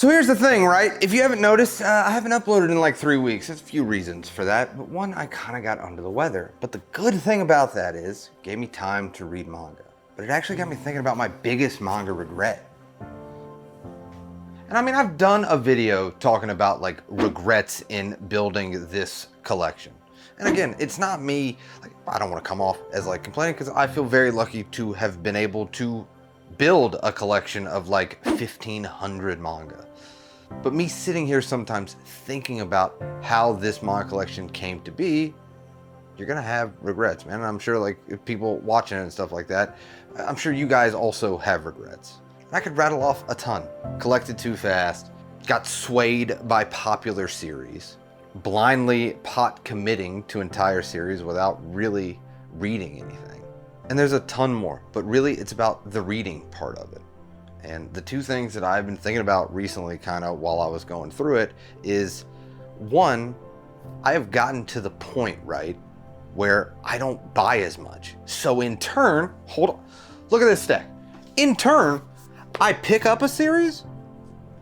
So here's the thing, right? If you haven't noticed, I haven't uploaded in like 3 weeks. There's a few reasons for that, but one, I kind of got under the weather. But the good thing about that is, it gave me time to read manga. But it actually got me thinking about my biggest manga regret. And I mean, I've done a video talking about like regrets in building this collection. And again, it's not me, like, I don't want to come off as like complaining because I feel very lucky to have been able to build a collection of like 1,500 manga. But me sitting here sometimes thinking about how this manga collection came to be, you're gonna have regrets, man. And I'm sure like if people watching it and stuff like that, I'm sure you guys also have regrets. And I could rattle off a ton. Collected too fast, got swayed by popular series, blindly pot committing to entire series without really reading anything. And there's a ton more, but really it's about the reading part of it. And the two things that I've been thinking about recently kind of while I was going through it is, one, I have gotten to the point, right, where I don't buy as much. So in turn, hold on, look at this stack. In turn, I pick up a series.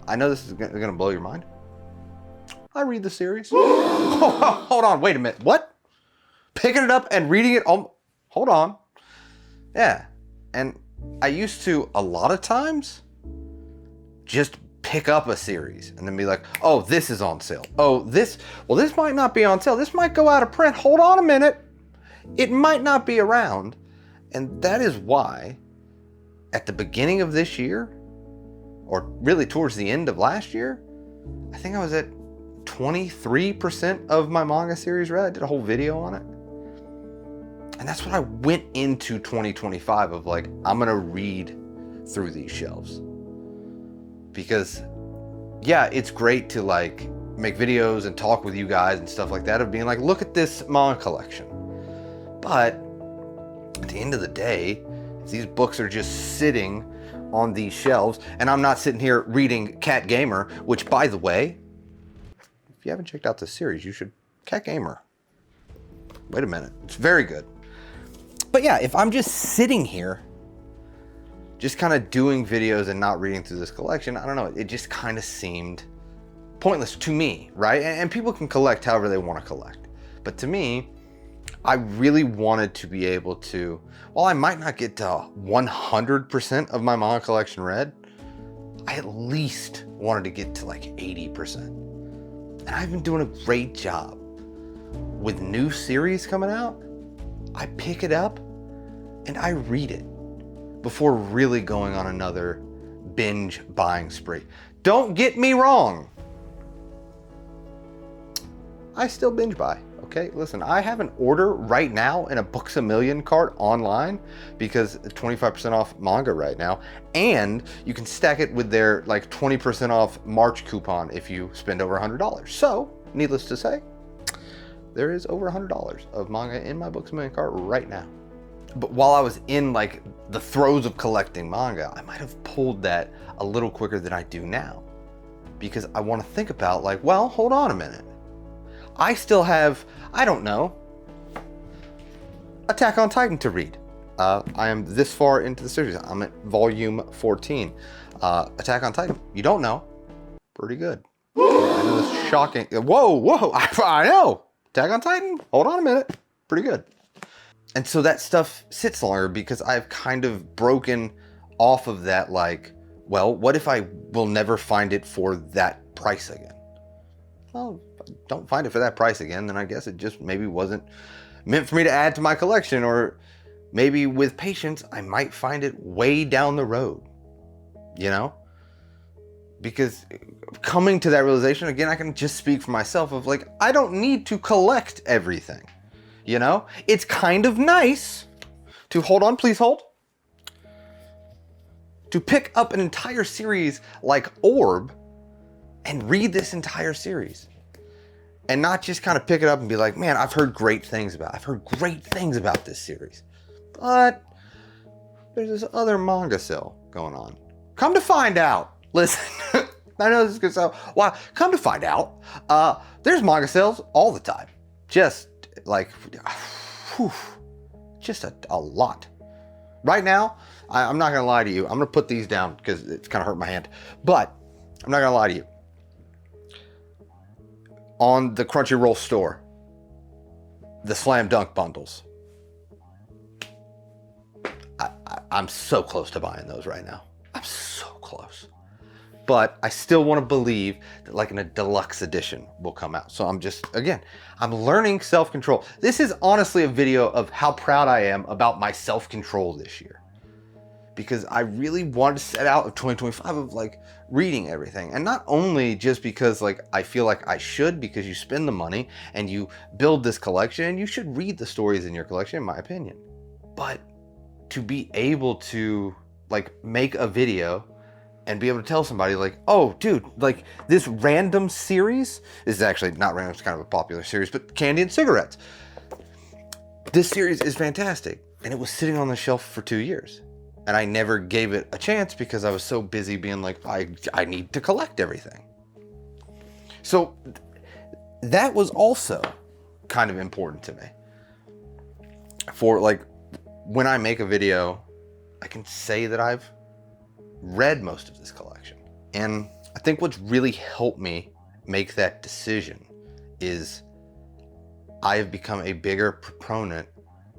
I know this is gonna blow your mind. I read the series. Hold on, wait a minute, what? Picking it up and reading it, hold on. Yeah, and I used to, a lot of times, just pick up a series and then be like, oh, this is on sale. Oh, this might not be on sale. This might go out of print. Hold on a minute. It might not be around. And that is why, at the beginning of this year, or really towards the end of last year, I think I was at 23% of my manga series read. I did a whole video on it. And that's what I went into 2025 of like, I'm gonna read through these shelves. Because yeah, it's great to like make videos and talk with you guys and stuff like that of being like, look at this manga collection. But at the end of the day, if these books are just sitting on these shelves and I'm not sitting here reading Cat Gamer, which by the way, if you haven't checked out this series, you should. Cat Gamer. Wait a minute, it's very good. But yeah, if I'm just sitting here, just kind of doing videos and not reading through this collection, I don't know, it just kind of seemed pointless to me, right? And people can collect however they want to collect. But to me, I really wanted to be able to, while I might not get to 100% of my manga collection read, I at least wanted to get to like 80%. And I've been doing a great job. With new series coming out, I pick it up and I read it before really going on another binge buying spree. Don't get me wrong. I still binge buy, okay? Listen, I have an order right now in a Books A Million cart online because 25% off manga right now. And you can stack it with their like 20% off March coupon if you spend over $100. So, needless to say, there is over $100 of manga in my Books A Million cart right now. But while I was in like the throes of collecting manga, I might have pulled that a little quicker than I do now. Because I want to think about like, well, hold on a minute. I still have, I don't know, Attack on Titan to read. I am this far into the series. I'm at volume 14. Attack on Titan, you don't know, pretty good. I know this is shocking. Whoa, I know. Attack on Titan, hold on a minute, pretty good. And so that stuff sits longer because I've kind of broken off of that like, well, what if I will never find it for that price again? Well, if I don't find it for that price again, then I guess it just maybe wasn't meant for me to add to my collection, or maybe with patience, I might find it way down the road, you know? Because coming to that realization, again, I can just speak for myself of like, I don't need to collect everything, you know? It's kind of nice to, hold on, please hold, to pick up an entire series like Orb and read this entire series. And not just kind of pick it up and be like, man, I've heard great things about this series. But there's this other manga sale going on. Come to find out, listen, I know this is gonna sound, wow, come to find out, there's manga sales all the time. Just like, whew, just a lot. Right now, I'm not gonna lie to you, I'm gonna put these down because it's kind of hurt my hand. But I'm not gonna lie to you. On the Crunchyroll store, the Slam Dunk bundles, I'm so close to buying those right now. I'm so close. But I still want to believe that like a deluxe edition will come out. So I'm just, again, I'm learning self-control. This is honestly a video of how proud I am about my self-control this year. Because I really wanted to set out of 2025 of like reading everything. And not only just because like I feel like I should, because you spend the money and you build this collection and you should read the stories in your collection, in my opinion. But to be able to like make a video and be able to tell somebody like, oh dude, like this random series, this is actually not random, it's kind of a popular series, but Candy and Cigarettes. This series is fantastic. And it was sitting on the shelf for 2 years. And I never gave it a chance because I was so busy being like, I need to collect everything. So that was also kind of important to me. For like, when I make a video, I can say that I've read most of this collection. And I think what's really helped me make that decision is I have become a bigger proponent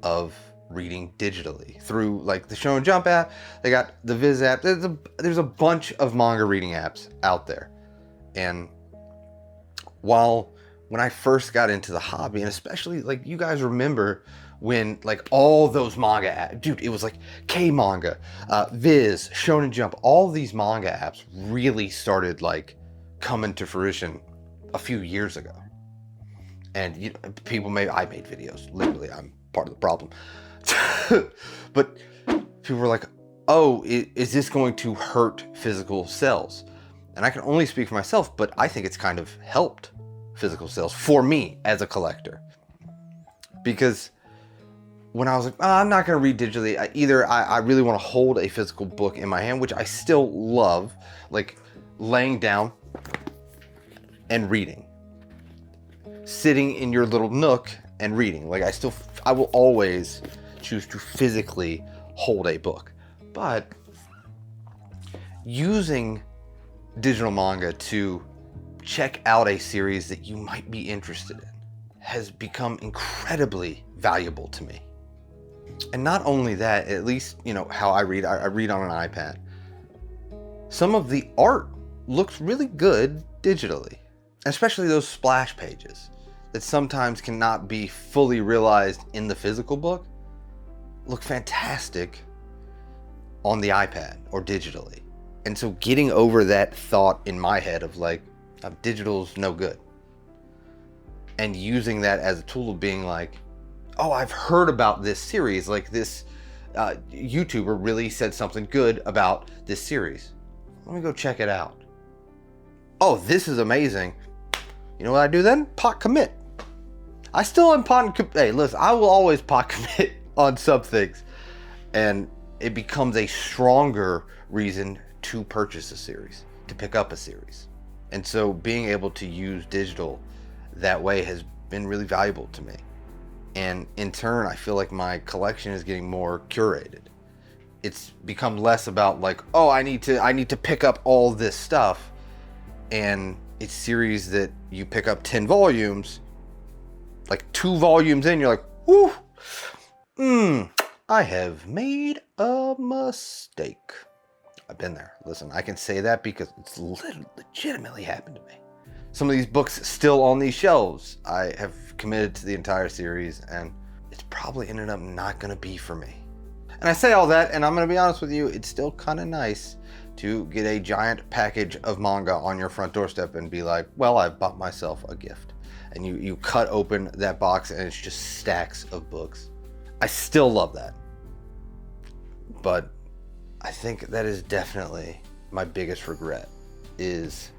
of reading digitally through like the Shonen Jump app. They got the Viz app. There's a bunch of manga reading apps out there. And when I first got into the hobby, and especially like you guys remember when like all those manga apps, dude, it was like K-Manga, Viz, Shonen Jump, all these manga apps really started like coming to fruition a few years ago. And you know, I made videos, literally, I'm part of the problem. But people were like, oh, is this going to hurt physical sales? And I can only speak for myself, but I think it's kind of helped physical sales for me as a collector. Because when I was like, oh, I'm not going to read digitally, I really want to hold a physical book in my hand, which I still love, like laying down and reading. Sitting in your little nook and reading. Like I will always choose to physically hold a book. But using digital manga to check out a series that you might be interested in has become incredibly valuable to me. And not only that, at least, you know, how I read on an iPad. Some of the art looks really good digitally, especially those splash pages that sometimes cannot be fully realized in the physical book, look fantastic on the iPad or digitally. And so getting over that thought in my head of like, digital's no good. And using that as a tool of being like, oh, I've heard about this series, like this YouTuber really said something good about this series. Let me go check it out. Oh, this is amazing. You know what I do then? Pot commit. I still am pot commit. Hey, listen, I will always pot commit on some things. And it becomes a stronger reason to purchase a series, to pick up a series. And so being able to use digital that way has been really valuable to me. And in turn, I feel like my collection is getting more curated. It's become less about like, oh, I need to pick up all this stuff. And it's series that you pick up 10 volumes, like 2 volumes in, you're like, whoo, I have made a mistake. I've been there. Listen, I can say that because it's legitimately happened to me. Some of these books still on these shelves. I have committed to the entire series and it's probably ended up not gonna be for me. And I say all that, and I'm gonna be honest with you, it's still kind of nice to get a giant package of manga on your front doorstep and be like, well, I've bought myself a gift. And you cut open that box and it's just stacks of books. I still love that. But I think that is definitely my biggest regret, is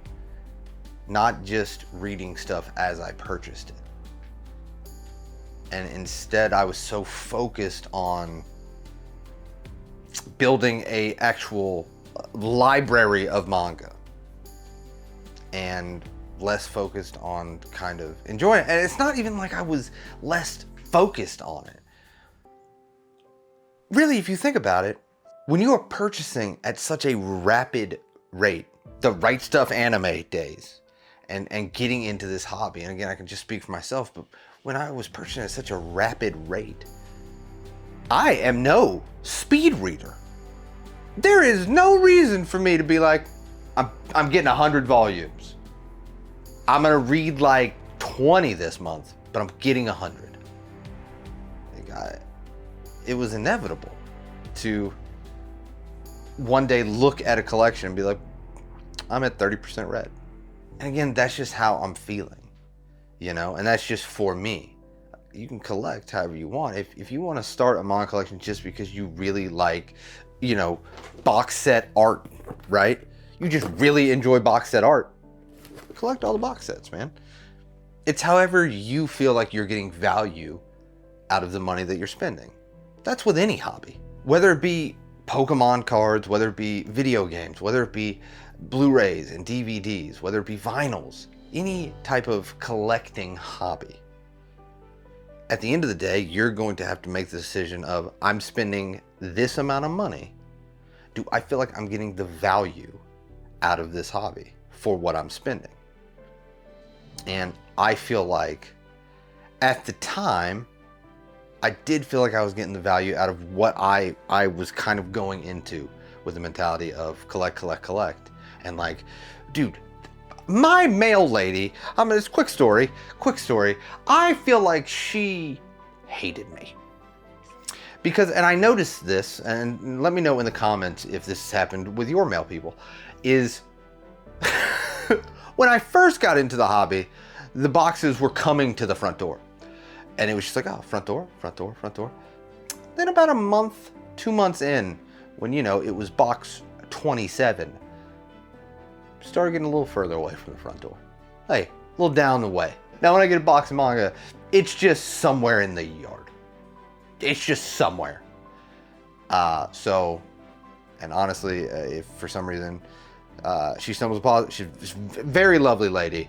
not just reading stuff as I purchased it. And instead I was so focused on building a actual library of manga and less focused on kind of enjoying it. And it's not even like I was less focused on it. Really, if you think about it, when you are purchasing at such a rapid rate the Right Stuff anime days and getting into this hobby. And again, I can just speak for myself, but when I was purchasing at such a rapid rate, I am no speed reader. There is no reason for me to be like, I'm getting 100 volumes. I'm gonna read like 20 this month, but I'm getting 100. Like it was inevitable to one day look at a collection and be like, I'm at 30% read. And again, that's just how I'm feeling, you know, and that's just for me. You can collect however you want. If you want to start a manga collection just because you really like, you know, box set art, right? You just really enjoy box set art, collect all the box sets, man. It's however you feel like you're getting value out of the money that you're spending. That's with any hobby, whether it be Pokemon cards, whether it be video games, whether it be Blu-rays and DVDs, whether it be vinyls, any type of collecting hobby. At the end of the day, you're going to have to make the decision of, I'm spending this amount of money. Do I feel like I'm getting the value out of this hobby for what I'm spending? And I feel like at the time, I did feel like I was getting the value out of what I was kind of going into with the mentality of collect, collect, collect. And like, dude, my mail lady, it's quick story. I feel like she hated me. Because, and I noticed this, and let me know in the comments if this has happened with your mail people, is when I first got into the hobby, the boxes were coming to the front door. And it was just like, oh, front door, front door, front door. Then about a month, 2 months in, when, you know, it was box 27, started getting a little further away from the front door. Hey, a little down the way. Now when I get a box of manga, it's just somewhere in the yard. It's just somewhere. So, and honestly, if for some reason she stumbles upon, she's a very lovely lady,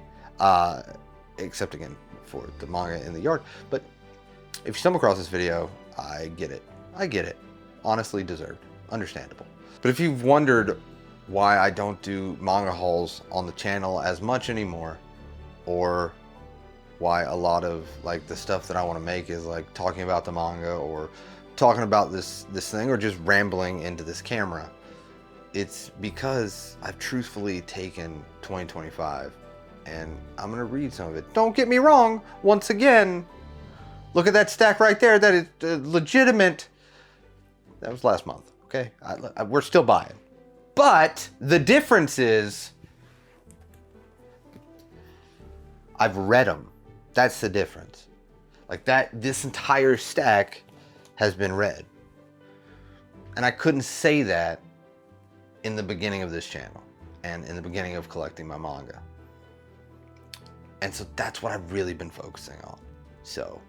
except again for the manga in the yard. But if you stumble across this video, I get it. I get it. Honestly deserved. Understandable. But if you've wondered why I don't do manga hauls on the channel as much anymore, or why a lot of like the stuff that I want to make is like talking about the manga or talking about this thing or just rambling into this camera, it's because I've truthfully taken 2025 and I'm gonna read some of it. Don't get me wrong, once again, look at that stack right there. That is legitimate. That was last month, okay? We're still buying. But the difference is I've read them. That's the difference. Like that, this entire stack has been read. And I couldn't say that in the beginning of this channel and in the beginning of collecting my manga. And so that's what I've really been focusing on. So,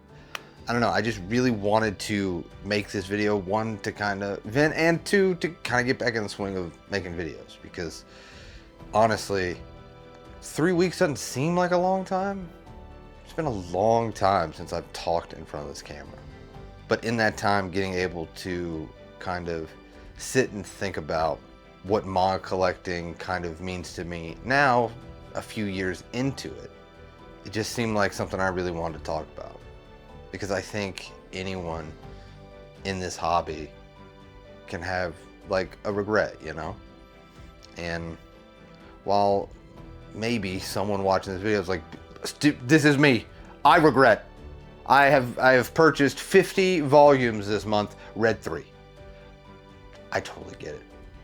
I don't know, I just really wanted to make this video, one, to kind of vent, and two, to kind of get back in the swing of making videos. Because, honestly, 3 weeks doesn't seem like a long time. It's been a long time since I've talked in front of this camera. But in that time, getting able to kind of sit and think about what manga collecting kind of means to me now, a few years into it, it just seemed like something I really wanted to talk about. Because I think anyone in this hobby can have like a regret, you know? And while maybe someone watching this video is like, this is me, I regret. I have purchased 50 volumes this month, read 3. I totally get it,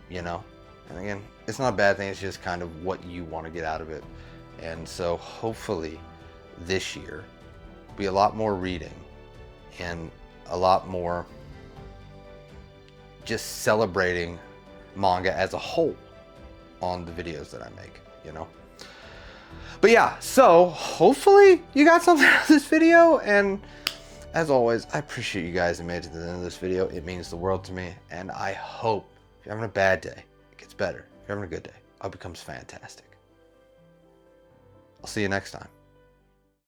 you know? And again, it's not a bad thing, it's just kind of what you want to get out of it. And so hopefully this year be a lot more reading and a lot more just celebrating manga as a whole on the videos that I make, you know? But yeah, so hopefully you got something out of this video, and as always, I appreciate you guys who made it to the end of this video. It means the world to me, and I hope if you're having a bad day, it gets better. If you're having a good day, it becomes fantastic. I'll see you next time.